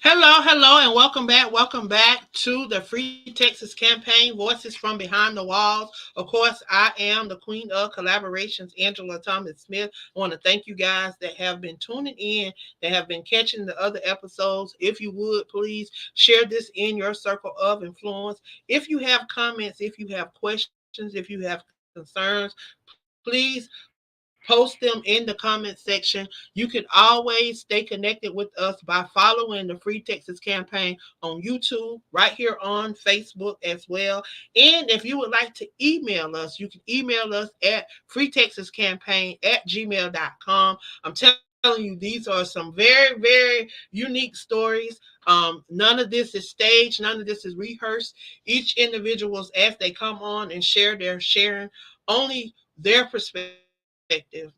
Hello, and welcome back. Welcome back to the Free Texas campaign, Voices from Behind the Walls. Of course, I am the queen of collaborations, Angela Thomas Smith. I want to thank you guys that have been tuning in, that have been catching the other episodes. If you would, please share this in your circle of influence. If you have comments, if you have questions, if you have concerns, please post them in the comment section. You can always stay connected with us by following the Free Texas campaign on YouTube, right here on Facebook as well. And if you would like to email us, you can email us at freetexascampaign@gmail.com. I'm telling you, these are some very unique stories. None of this is staged, none of this is rehearsed. Each individuals, as they come on and share, they're sharing only their perspective.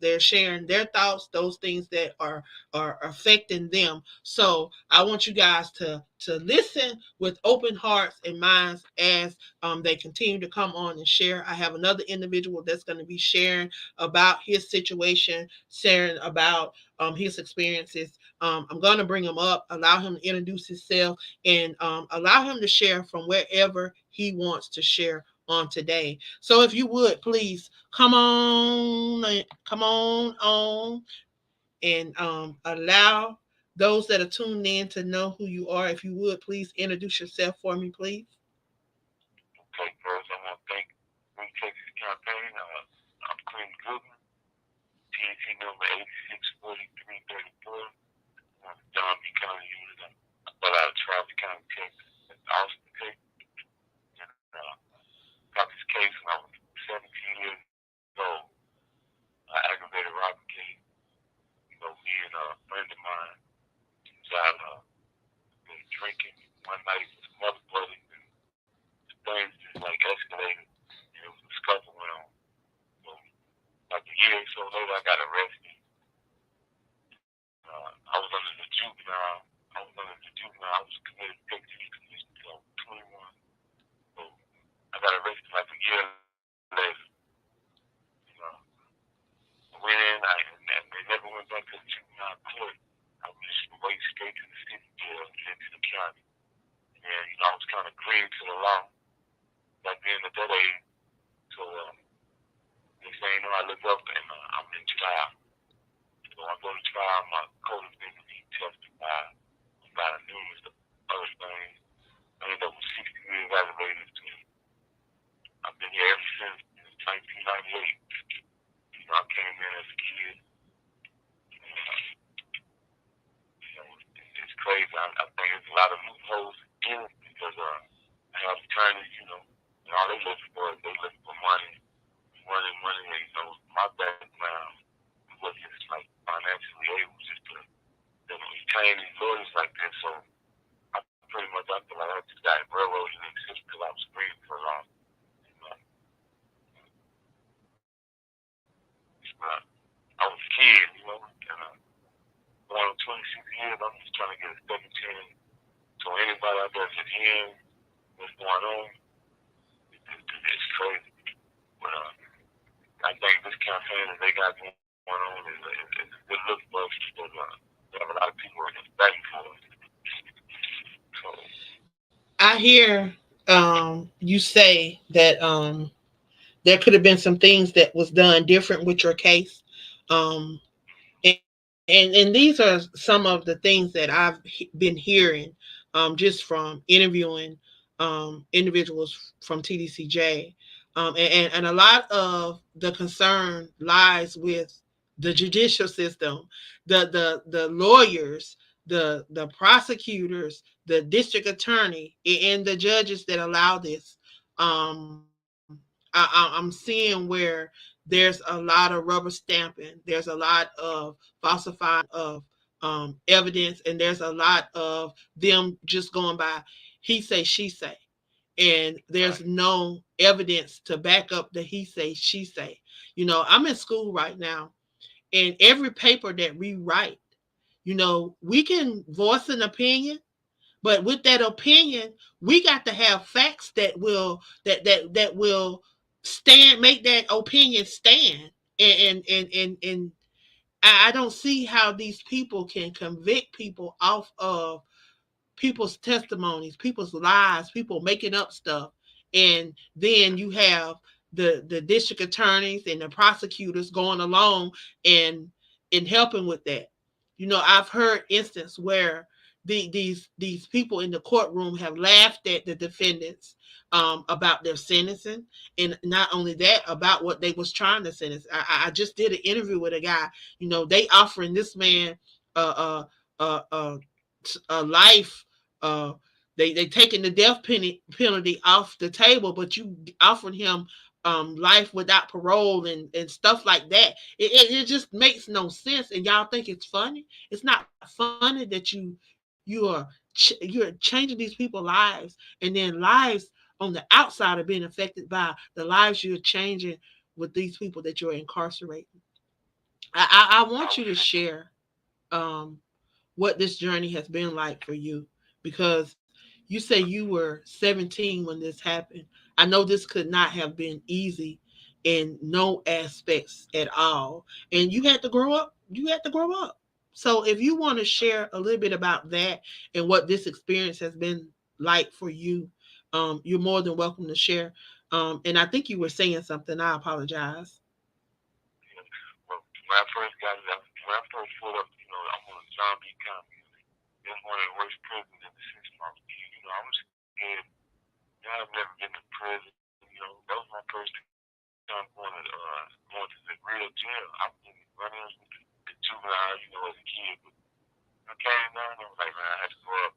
They're sharing their thoughts, those things that are affecting them. So I want you guys to listen with open hearts and minds as they continue to come on and share. I have another individual that's going to be sharing about his situation, sharing about his experiences. I'm going to bring him up, allow him to introduce himself, and allow him to share from wherever he wants to share on today. So if you would please come on and allow those that are tuned in to know who you are. If you would please introduce yourself for me, please. Okay, first I want to thank Free Texas Campaign. I'm Quinton Goodman, TDC number 864334. I'm a Don B. County unit. I fell out of Travis County, Texas, in Austin, Texas. And got this case when I was 17 years old. Aggravated robbery case. Me and a friend of mine was out drinking one night with some other brothers, and things just like escalated. And it was a scuffle went on. So, like a year or so later, I got arrested. I was under the juvenile. I was committed to condition until 21. So I got arrested like a year later. You know, I went in, and they never went back to the juvenile court. I was just wait straight to the city jail and to the county. And I was kind of green to the law back then at that age. So next thing you know, I look up and I'm in trial. So I go to trial, my co-defendant, he testified about numerous other things. I ended up with 60 years aggravated. I've been here ever since 1998. I came in as a kid. It's crazy. I think there's a lot of loopholes in it because I have attorneys, and all they looking for is they looking for money. And, my background wasn't just like financially able just to retain these lawyers like this. So I feel like I just got railroaded in the system because I was free for long. I was a kid, and going on 26 years, I'm just trying to get a second chance. So anybody out there just hearing what's going on, it's crazy. But I think this campaign that they got going on is a good look for us because we have a lot of people are just begging for us. So I hear you say that there could have been some things that was done different with your case. Um, and these are some of the things that I've been hearing just from interviewing individuals from TDCJ. And a lot of the concern lies with the judicial system, the lawyers, the prosecutors, the district attorney, and the judges that allow this. I'm seeing where there's a lot of rubber stamping. There's a lot of falsifying of evidence, and there's a lot of them just going by he say, she say, and there's right, no evidence to back up the he say, she say. I'm in school right now, and every paper that we write, we can voice an opinion, but with that opinion, we got to have facts that will stand, make that opinion stand. And I don't see how these people can convict people off of people's testimonies, people's lies, people making up stuff, and then you have the district attorneys and the prosecutors going along and helping with that. I've heard instances where these people in the courtroom have laughed at the defendants about their sentencing, and not only that, about what they was trying to sentence. I just did an interview with a guy. They offering this man a a life. Uh, they taking the death penalty off the table, but you offering him life without parole and stuff like that. It just makes no sense, and y'all think it's funny. It's not funny that you're changing these people's lives, and then lives on the outside are being affected by the lives you're changing with these people that you're incarcerating. I want you to share um, what this journey has been like for you, because you say you were 17 when this happened. I know this could not have been easy in no aspects at all, and you had to grow up. So if you want to share a little bit about that and what this experience has been like for you, you're more than welcome to share. And I think you were saying something. I apologize. Well, when I first got it, when I first pulled up, I'm on a zombie county. It's one of the worst prisons in the system. I was scared. I've never been to prison. That was my first time going to the real jail. I've been running with the juvenile, as a kid. But I came down, I was like, man, I had to grow up.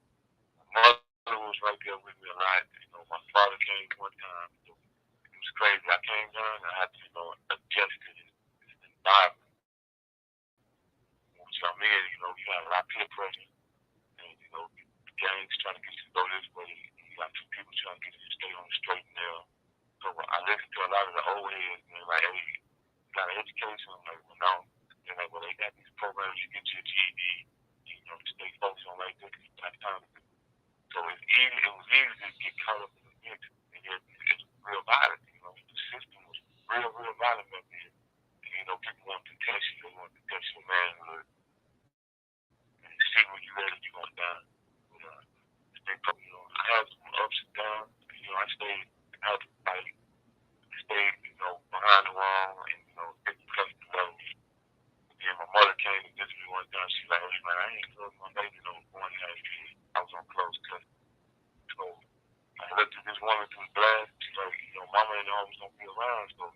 My mother was right there with me a lot. My father came one time. It was crazy. I came down, and I had to, adjust to this environment. Which I'm in, you got a lot of peer pressure. And, gangs trying to get you to go this way. You got two people trying to get you to stay on the straight and narrow. So I listen to a lot of the old heads, and they're like, hey, you got an education? I'm like, well, no. They're like, well, they got these programs, you get your GED, to stay focused on like this, because you got time to do. So it was easy to get caught up in the mix, and yet it's real violent. The system was real violent back then. And, people want to test you, they want to test your manhood, and see where you at if you're going down. But, stay focused. I had some ups and downs. I stayed, I had to fight. I stayed, behind the wall and, getting custody levels. Then my mother came to visit me one time. She's like, hey, man, I ain't close my baby no 1.5 years. I was on close custody. So I looked at this woman through the glass. She's like, mama ain't always gonna be around. So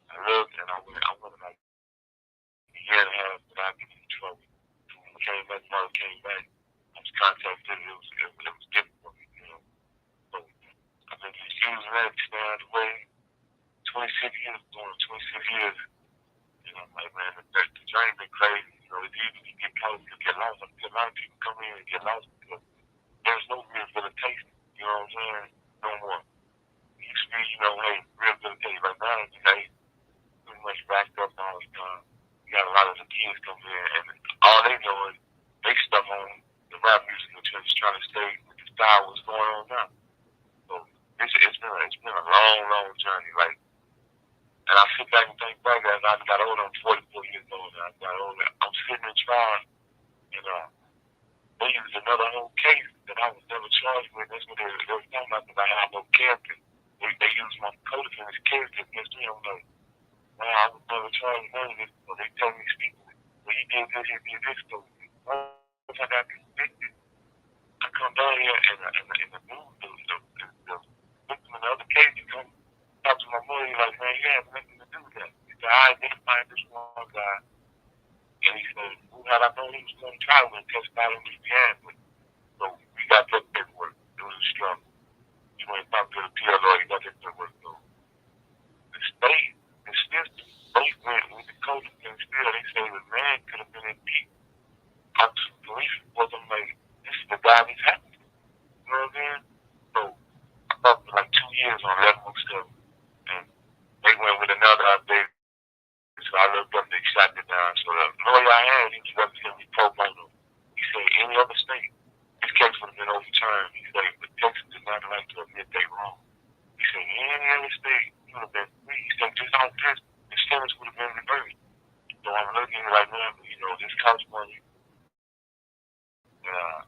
I looked and I went like a year and a half without getting in trouble. So when we came back, mother came back. I was contacted. It was different for me. So I've been just using that to stay out of the way. 26 years, going 26 years. I'm like, man, the journey been crazy. It's easy to get close and get lost. I see a lot of people come in and get lost because there's no rehabilitation. You know what I'm saying? No more. It used to be, hey, rehabilitation. Right now, pretty much backed up all the time. You got a lot of the kids come in, and all they know is they stuck on the rap music and just trying to stay with the style what's going on now. So it's been a long journey. Like, and I sit back and think back as I got older. I'm 44 years old. And I got older. I'm sitting in trial, and they used another whole case that I was never charged with. That's what they were talking about, because I had no character. They used my co-defendant's character against me. I'm like, man, I was never charged with none of this. So they tell me, Steve, well, he did this, he did this. So once I got convicted, I come down here and the news, the victim in the other case, he come talk to my mother. He's like, man, you have nothing to do with that. He said, I identified this one guy, and he said, who had I known he was going to try to testify on his behalf? So we got that paperwork. It was a struggle. You went and talked to the PLO, you got that paperwork. So the state, the system, they went with the coach and still they say the man could have been impeached. Up to the police reports, I'm like, this is the guy this happened to. You know what I'm saying? So I thought for like 2 years on level stuff. And they went with another update. So I looked up, they shot it down. So the lawyer I had, he was representing me pro bono. He said, any other state, this case would have been overturned. He said, but Texas did not like to admit they wrong. He said, any other state, you would have been free. He said, just on this, the sentence would have been reversed. So I'm looking like, man, this costs money. Uh,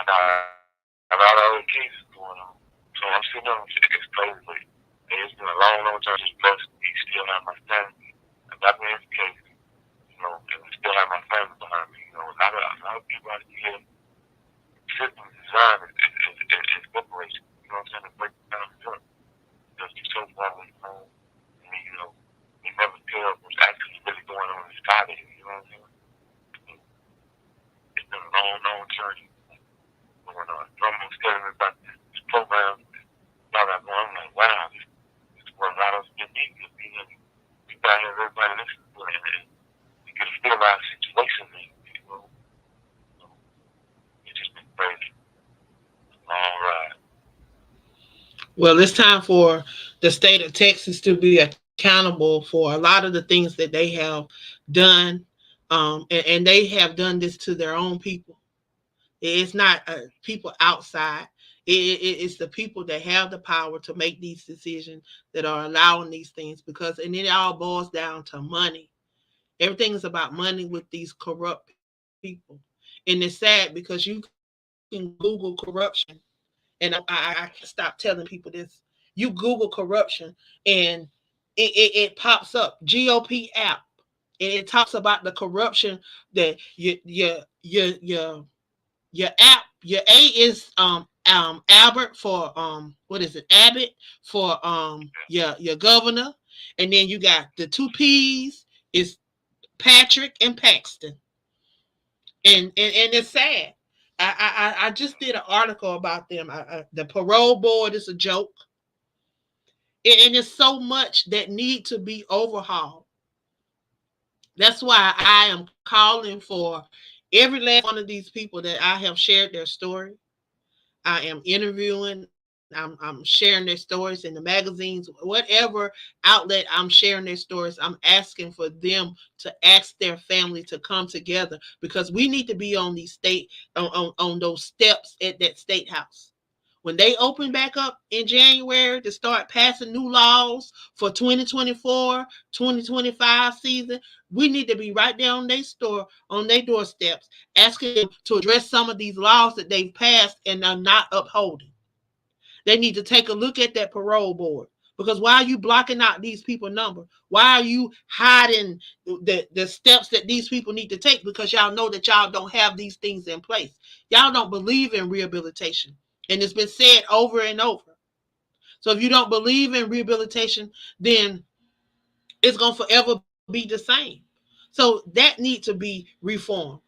I got a lot of other cases going on. So I'm sitting on it's crazy, but it's been a long, long time. Just blessed. We still have my family. I got me educated, and we still have my family behind me. A lot of people out here, system design is separation. You know what I'm saying? To break down the truck. Because you're so far away from home. I mean, you never tell what's actually really going on inside of you. You know what I'm saying? It's been a long, long journey going on. Someone was telling me about this program. Thought I going, I'm like, wow, this is what a lot of us been needing. We got here, everybody listening to it, and you can feel our situation. So it's just been crazy. All right. Well, it's time for the state of Texas to be accountable for a lot of the things that they have done, and they have done this to their own people. It's not people outside. It's the people that have the power to make these decisions that are allowing these things, because and it all boils down to money. Everything is about money with these corrupt people, and it's sad because you can Google corruption, and I can't stop telling people this. You Google corruption, and it pops up GOP app, and it talks about the corruption that your app, your A is Albert for what is it, Abbott for your governor, and then you got the two P's is Patrick and Paxton, and it's sad. I just did an article about them. The parole board is a joke, and there's so much that need to be overhauled. That's why I am calling for every last one of these people that I have shared their story. I am interviewing, I'm sharing their stories in the magazines, whatever outlet I'm sharing their stories. I'm asking for them to ask their family to come together, because we need to be on these on those steps at that state house. When they open back up in January to start passing new laws for 2024, 2025 season, we need to be right there on their store, on their doorsteps, asking them to address some of these laws that they've passed and are not upholding. They need to take a look at that parole board. Because why are you blocking out these people number? Why are you hiding the steps that these people need to take? Because y'all know that y'all don't have these things in place. Y'all don't believe in rehabilitation. And it's been said over and over. So if you don't believe in rehabilitation, then it's going to forever be the same. So that needs to be reformed.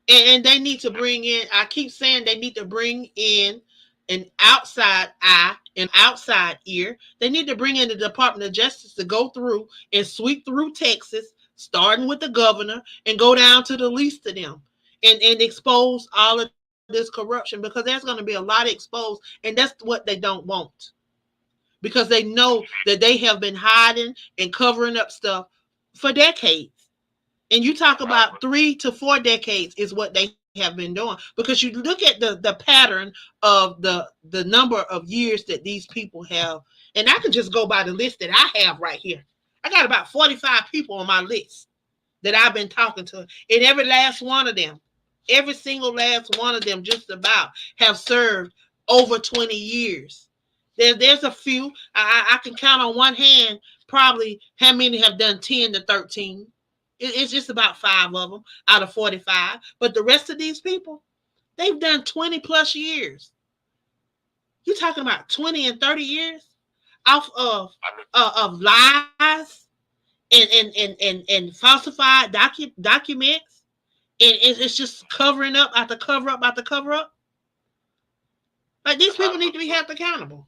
And they need to bring in, I keep saying they need to bring in an outside eye, an outside ear. They need to bring in the Department of Justice to go through and sweep through Texas, starting with the governor, and go down to the least of them, and expose all of this corruption, because there's going to be a lot exposed, and that's what they don't want, because they know that they have been hiding and covering up stuff for decades. And you talk about 3 to 4 decades is what they have been doing, because you look at the pattern of the number of years that these people have. And I can just go by the list that I have right here. I got about 45 people on my list that I've been talking to, and every last one of them, every single last one of them just about have served over 20 years. There's a few I can count on one hand probably how many have done 10 to 13. It's just about 5 of them out of 45. But the rest of these people, they've done 20 plus years. You're talking about 20 and 30 years off of lies and falsified documents. And it's just covering up after cover up after cover up. Like, these people need to be held accountable.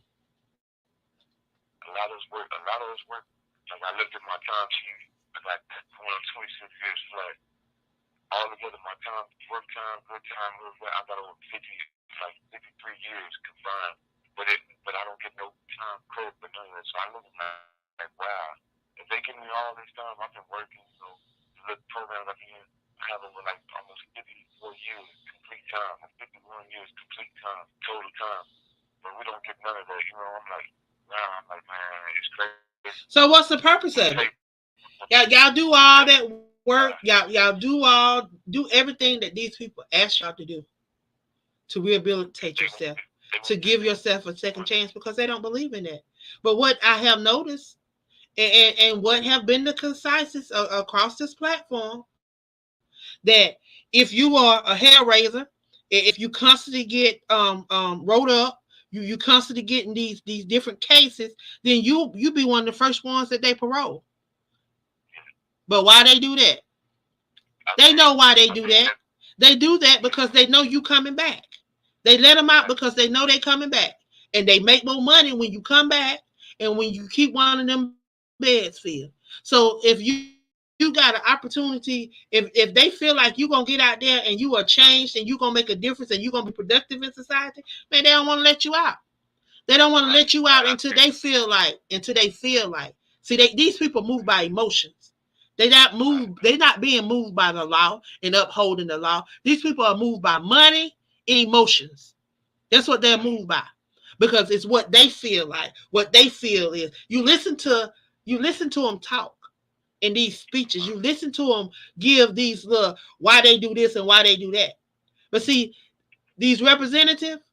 A lot of us work. Like, I looked at my time sheet. I got 26 years flat. All together, my time, work time, good time, I got over 50, like 53 years confined. But I don't get no time credit for none of that. So I look like, wow, if they give me all this time, I've been working, the little programs I can, I have over like almost 54 years complete time, or 51 years complete time, total time. But we don't get none of that. I'm like, wow, I'm like, man, it's crazy. So what's the purpose of it? Y'all do all that work. Y'all do everything that these people ask y'all to do to rehabilitate yourself, to give yourself a second chance, because they don't believe in that. But what I have noticed, and what have been the consensus across this platform, that if you are a hair raiser, if you constantly get wrote up, you constantly getting these different cases, then you be one of the first ones that they parole. But why they do that? They know why they do that. They do that because they know you coming back. They let them out because they know they coming back, and they make more money when you come back and when you keep one of them beds filled. So if you got an opportunity, if they feel like you gonna get out there and you are changed and you gonna make a difference and you gonna be productive in society, man, they don't want to let you out. They don't want to let you out until they feel like. See, these people move by emotions. They not being moved by the law and upholding the law. These people are moved by money and emotions. That's what they're moved by, because it's what they feel like. What they feel is you listen to them talk in these speeches. You listen to them give these little why they do this and why they do that. But see, these representatives,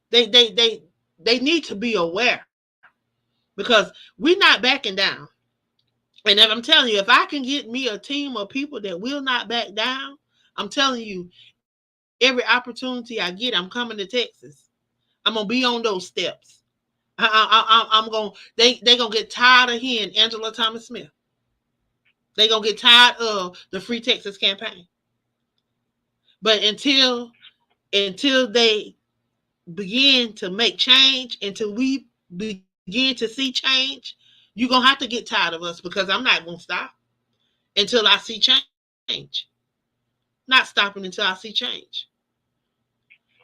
they they they they need to be aware, because we're not backing down. And if I'm telling you, if I can get me a team of people that will not back down, I'm telling you, every opportunity I get, I'm coming to Texas. I'm gonna be on those steps. I'm gonna they gonna get tired of hearing Angela Thomas Smith. They gonna get tired of the Free Texas campaign. But until they begin to make change, until we begin to see change, you're gonna have to get tired of us, because I'm not gonna stop until I see change. Not stopping until I see change.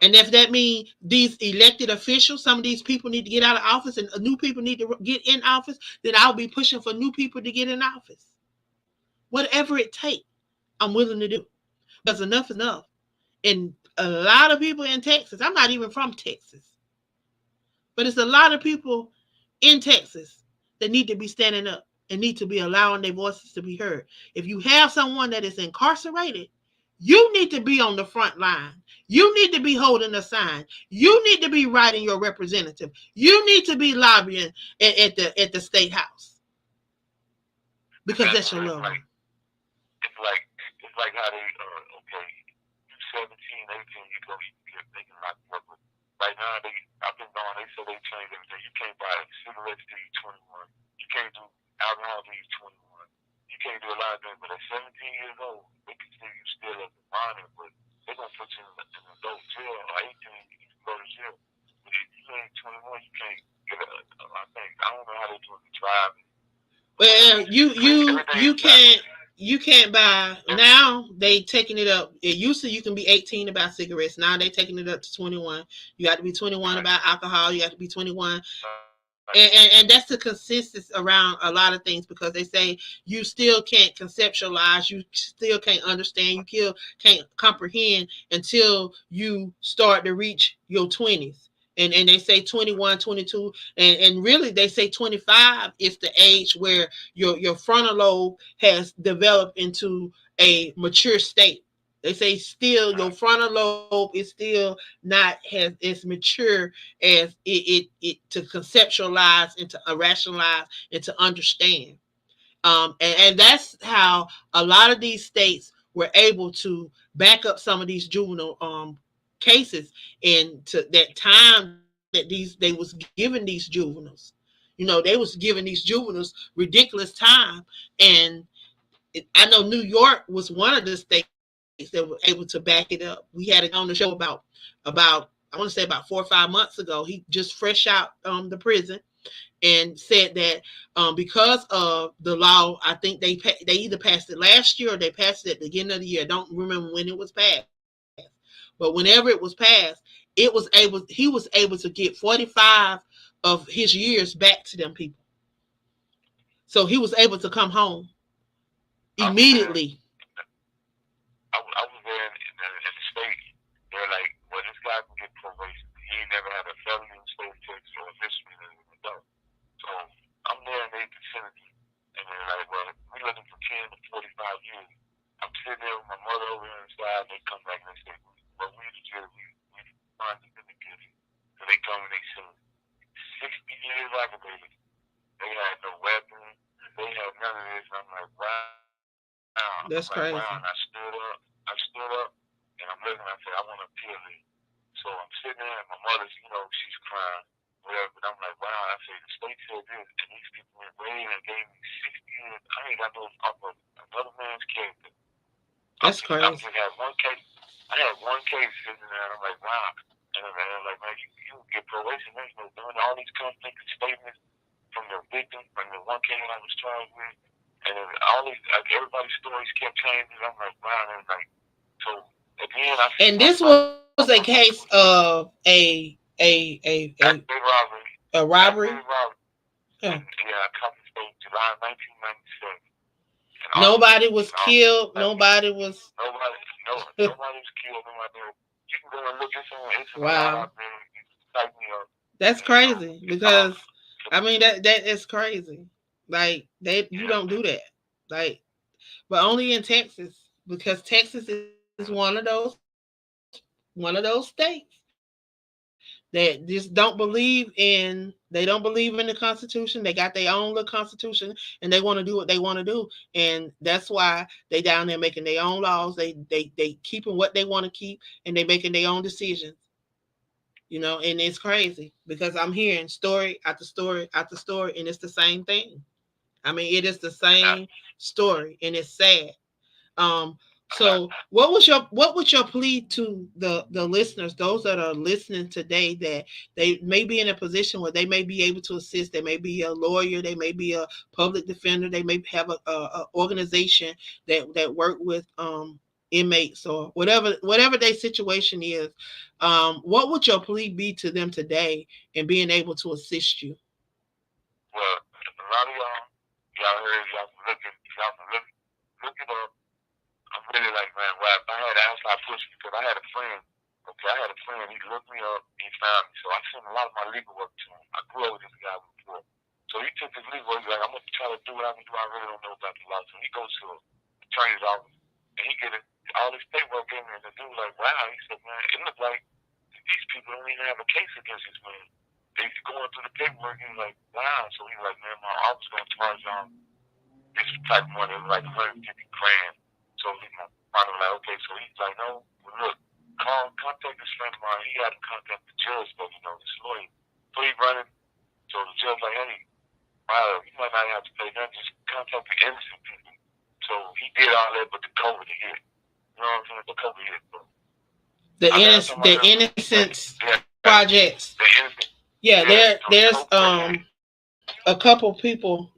And if that means these elected officials, some of these people need to get out of office and new people need to get in office, then I'll be pushing for new people to get in office. Whatever it takes, I'm willing to do, because enough is enough. And a lot of people in Texas, I'm not even from Texas, but it's a lot of people in Texas that need to be standing up and need to be allowing their voices to be heard. If you have someone that is incarcerated, you need to be on the front line. You need to be holding a sign. You need to be writing your representative. You need to be lobbying at the state house, because that's your loved one. It's like how they okay, you 17, 18, they can lock you up. But right now they I've been going. They say they changed everything. You can't buy cigarettes till you 21. You can't do alcohol till you 21. You can't do a lot of things. But at 17 years old, they consider you still as a minor. But they're gonna put you in an adult jail, or 18, you can go to jail. But if you ain't 21, you can't get I think I don't know how they do it. Driving. Well, you Everything's can't backwards. you can't buy now. They taking it up. It used to you can be 18 to buy cigarettes. Now they taking it up to 21. You got to be 21 about alcohol. You got to be 21, and that's the consensus around a lot of things, because they say you still can't conceptualize, you still can't understand, you still can't comprehend until you start to reach your 20s. And they say 21, 22, and really they say 25 is the age where your frontal lobe has developed into a mature state. They say still your frontal lobe is still not as mature as it to conceptualize and to rationalize and to understand. And that's how a lot of these states were able to back up some of these juvenile cases, and to that time that they was giving these juveniles. They was giving these juveniles ridiculous time, and I know New York was one of the states that were able to back it up. We had a guy on the show about I want to say about 4 or 5 months ago. He just fresh out the prison, and said that because of the law, I think they either passed it last year or they passed it at the beginning of the year. I don't remember when it was passed, but whenever it was passed, he was able to get 45 of his years back to them people. So he was able to come home I was there. immediately. I was there in the state. They're like, well, this guy can get probation. He ain't never had a felony in the state of Texas or a misdemeanor in an adult. So I'm there in the vicinity, and they're like, well, we're looking for 10 to 45 years. I'm sitting there with my mother over here inside, and they come back and they say, well, we the jury, we That's I'm like, crazy. wow, and I stood up, and I'm looking, I said, I want to appeal it. So I'm sitting there, and my mother's, she's crying, whatever, but I'm like, wow, I said, the state said this, and these people went way and gave me 60 years. I ain't got those off of another man's character. That's I'm crazy. just had one case. I had one case sitting there, and I'm like, wow. And I'm like, man, you get probation, man, doing all these conflicting statements from the victim, from the one case I was charged with, and then all these, like, everybody's stories kept changing. I'm like, wow, and like, so again, I see And this myself was a case of aggravated robbery, a robbery. aggravated robbery. Yeah. And yeah, I come to state July 1997, and officers, Nobody was and officers killed. like me. Nobody was. Nobody, no, nobody was killed. Nobody. You can go and look. It's a lot Wow. out there. You type me up, That's and crazy it's all. because I mean that is crazy. Like you Yeah, don't do that. Like but only in Texas because Texas is one of those states that just don't believe in they don't believe in the Constitution. They got their own little Constitution and they want to do what they want to do, and that's why they down there making their own laws. They keeping what they want to keep and they making their own decisions. And it's crazy because I'm hearing story after story after story, and it's the same thing. I mean, it is the not, same story, and it's sad. Um, so what would your plea to the listeners, those that are listening today, that they may be in a position where they may be able to assist? They may be a lawyer, they may be a public defender, they may have a organization that work with inmates or whatever their situation is. What would your plea be to them today in being able to assist you? well, a lot of y'all heard, y'all can look it up. I'm really like, man, well, if I had asked, I pushed because I had a friend. Okay, I had a friend. He looked me up. He found me. So I sent a lot of my legal work to him. I grew up with this guy before. So he took his legal work. He's like, I'm going to try to do what I can do. I really don't know about the law. So he goes to an attorney's office and he get all this paperwork in there. And the dude like, wow. He said, man, it looked like these people don't even have a case against this man. He's going through the paperwork. He's like, wow. So he's like, man, my office going to charge this type of money. It was like 150 grand. So he finally like, okay. So he's like, no, well, look, contact this friend of mine. He had to contact the judge, but this lawyer. So he running. So the judge like, hey, wow, you might not have to pay nothing. Just contact the innocent people. So he did all that, but the COVID hit. You know what I'm saying? The COVID hit. So last time I The heard, like, Innocence yeah, Projects. the innocent. Yeah, Yeah, so the there's COVID hit. a couple people.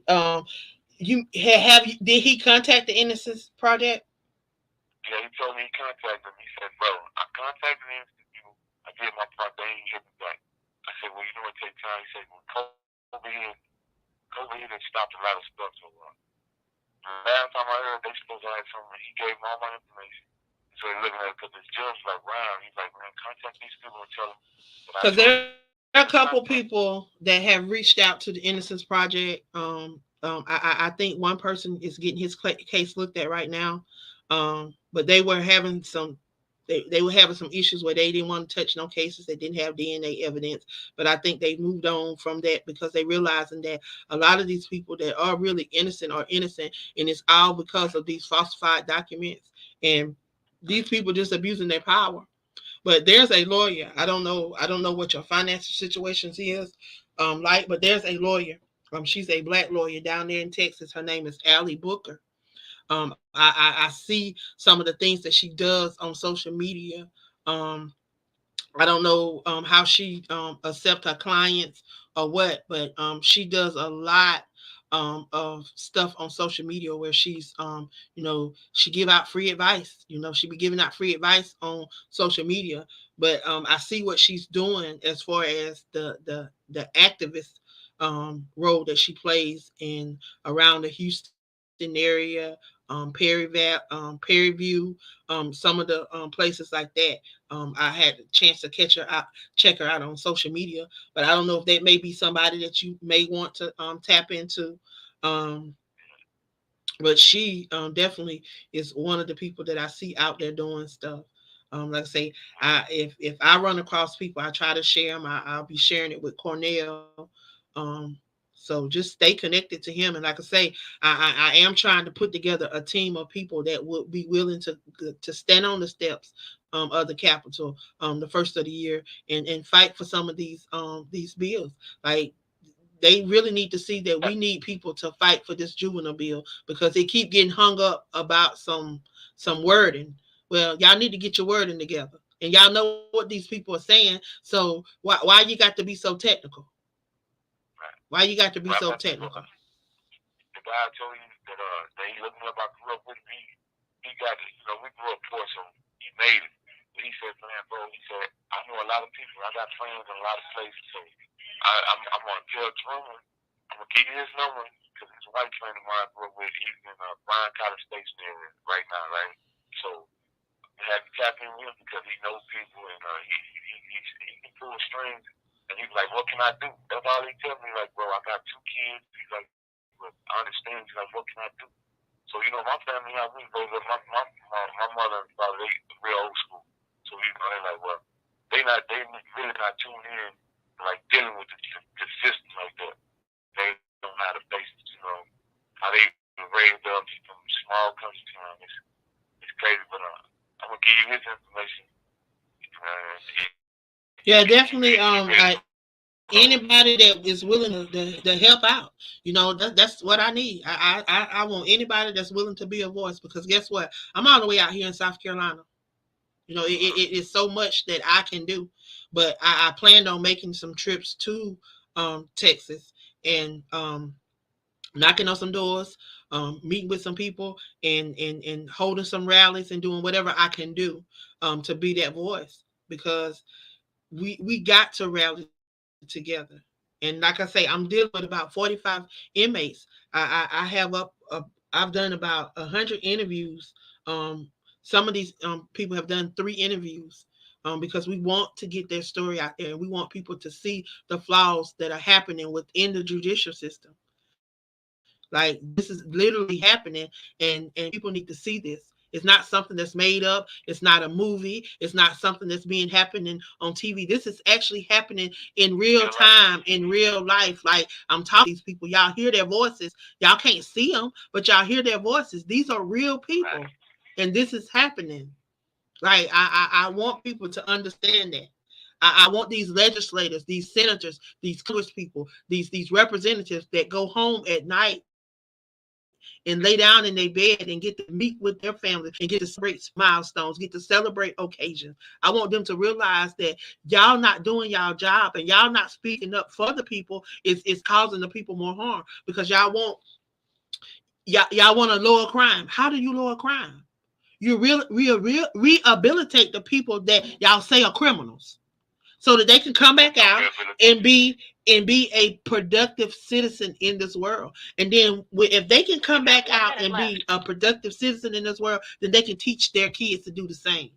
Did he contact the Innocence Project? Yeah, he told me he contacted him. He said, bro, I contacted the innocent people. I did my part. They ain't hit me back. I said, well, it takes time. He said, well, COVID hit and stopped a lot of stuff. So last time I heard, they supposed to have something. He gave me all my information. So he's looking at it because this judge like, wow. He's like, man, contact these people and tell them that I Because told there you are a couple to contact. people that have reached out to the Innocence Project. I think one person is getting his case looked at right now. But they were having some issues where they didn't want to touch no cases. They didn't have DNA evidence. But I think they moved on from that because they realizing that a lot of these people that are really innocent are innocent, and it's all because of these falsified documents and these people just abusing their power. But there's a lawyer. I don't know what your financial situations is, but there's a lawyer. She's a black lawyer down there in Texas. Her name is Allie Booker. I see some of the things that she does on social media. Um, I don't know how she accept her clients or what, but she does a lot of stuff on social media where she give out free advice. She be giving out free advice on social media. But I see what she's doing as far as the activist role that she plays in around the Houston area, Perryview, some of the places like that. I had a chance to check her out on social media, but I don't know if that may be somebody that you may want to tap into. Um, but she definitely is one of the people that I see out there doing stuff. Like I say, if I run across people, I try to share them. I'll be sharing it with Cornell. So So just stay connected to him. And like I say, I am trying to put together a team of people that would be willing to stand on the steps of the Capitol the first of the year and fight for some of these bills. Like they really need to see that we need people to fight for this juvenile bill because they keep getting hung up about some wording. Well, y'all need to get your wording together. And y'all know what these people are saying. So why you got to be so technical? Right. Why you got to be Well, so I got technical? the guy I told you that he looked me up. I grew up with him. He got it. You know, we grew up poor, so he made it. But he said, man, bro, he said, I know a lot of people. I got friends in a lot of places, so I'm gonna tell Truman. I'm gonna give you his number because his white friend of mine I grew up with. He's in Bryan College Station area right now, right? So I had to tap in with him because he knows people and he can pull strings. And he's like, what can I do? That's all he tell me. Like, bro, I got two kids. He's like, but I understand. He's like, what can I do? So, you know, my family, how we go, my mother and father, they real old school. So, you know, they're like, well, they really not tuned in, like, dealing with the system like that. They don't know how to face it, you know, how they raised up from small country town. It's crazy, but I'm going to give you his information. Yeah, definitely. So, Anybody that is willing to help out, you know, that's what I need. I want anybody that's willing to be a voice because guess what? I'm all the way out here in South Carolina. You know, it is so much that I can do, but I planned on making some trips to Texas and knocking on some doors, meeting with some people, and holding some rallies and doing whatever I can do to be that voice because we got to rally together. And like I say, I'm dealing with about 45 inmates. I have I've done about 100 interviews. Some of these people have done 3 interviews because we want to get their story out there. We want people to see the flaws that are happening within the judicial system. Like this is literally happening, and people need to see this. It's not something that's made up. It's not a movie. It's not something that's being happening on TV. This is actually happening in real time, in real life. Like I'm talking to these people. Y'all hear their voices. Y'all can't see them, but y'all hear their voices. These are real people, and this is happening. Like I want people to understand that. I want these legislators, these senators, these Congress people, these representatives that go home at night and lay down in their bed and get to meet with their family and get to celebrate milestones, get to celebrate occasions. I want them to realize that y'all not doing y'all job and y'all not speaking up for the people is causing the people more harm because y'all want to lower crime. How do you lower crime? You rehabilitate the people that y'all say are criminals so that they can come back out and be a productive citizen in this world. And then if they can come back out and be a productive citizen in this world, then they can teach their kids to do the same.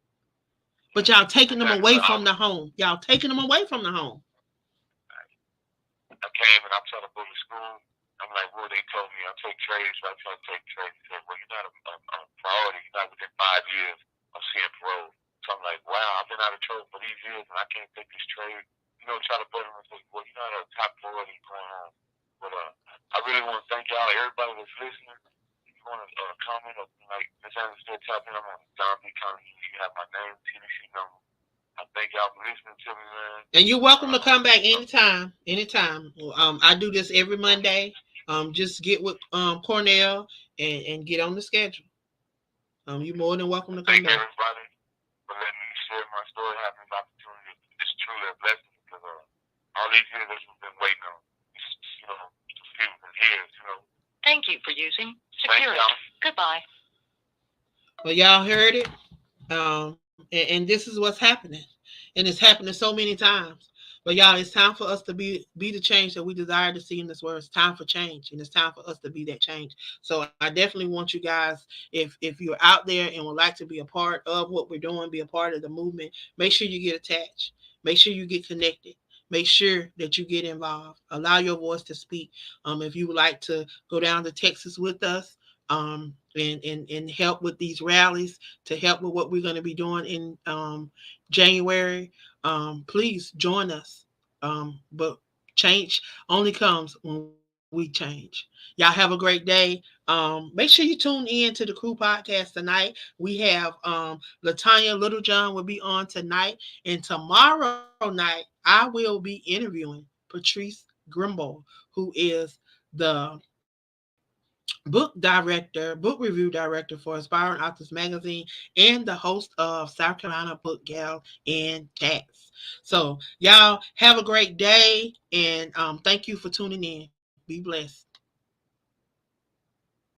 But y'all taking them away from the home. Y'all taking them away from the home. I came and I'm trying to go to school. I'm like, well, they told me I take trades, but I try to take trades. They said, well, you're not a priority. You're not within 5 years of seeing parole. So I'm like, wow, I've been out of trouble for these years and I can't take this trade. You know, try to put them and say, well, you're not a top priority going on. But I really want to thank y'all, everybody that's listening. If you want to comment or like Miss Anderson said, tap in. I'm on Don B. County. You have my name, TDC number. I thank y'all for listening to me, man. And you're welcome to come back anytime. Anytime. I do this every Monday. Just get with Cornell and get on the schedule. You're more than welcome to come Thank back. everybody for letting me share my story, having this opportunity. It's truly a blessing because all these years I've been waiting on. You know, people years, you know. Thank you for using security. Goodbye. Well, y'all heard it. And this is what's happening, and it's happening so many times. But y'all, it's time for us to be the change that we desire to see in this world. It's time for change, and it's time for us to be that change. So I definitely want you guys, if you're out there and would like to be a part of what we're doing, be a part of the movement, make sure you get attached. Make sure you get connected. Make sure that you get involved. Allow your voice to speak. If you would like to go down to Texas with us, and help with these rallies, to help with what we're going to be doing in January, please join us. But change only comes when we get together. we change. Y'all have a great day. Make sure you tune in to the Crew Podcast tonight. We have Latanya Littlejohn will be on tonight, and tomorrow night I will be interviewing Patrice Grimble, who is the book review director for Aspiring Authors Magazine, and the host of South Carolina Book Gal and Cats. So, y'all have a great day, and thank you for tuning in. Be blessed.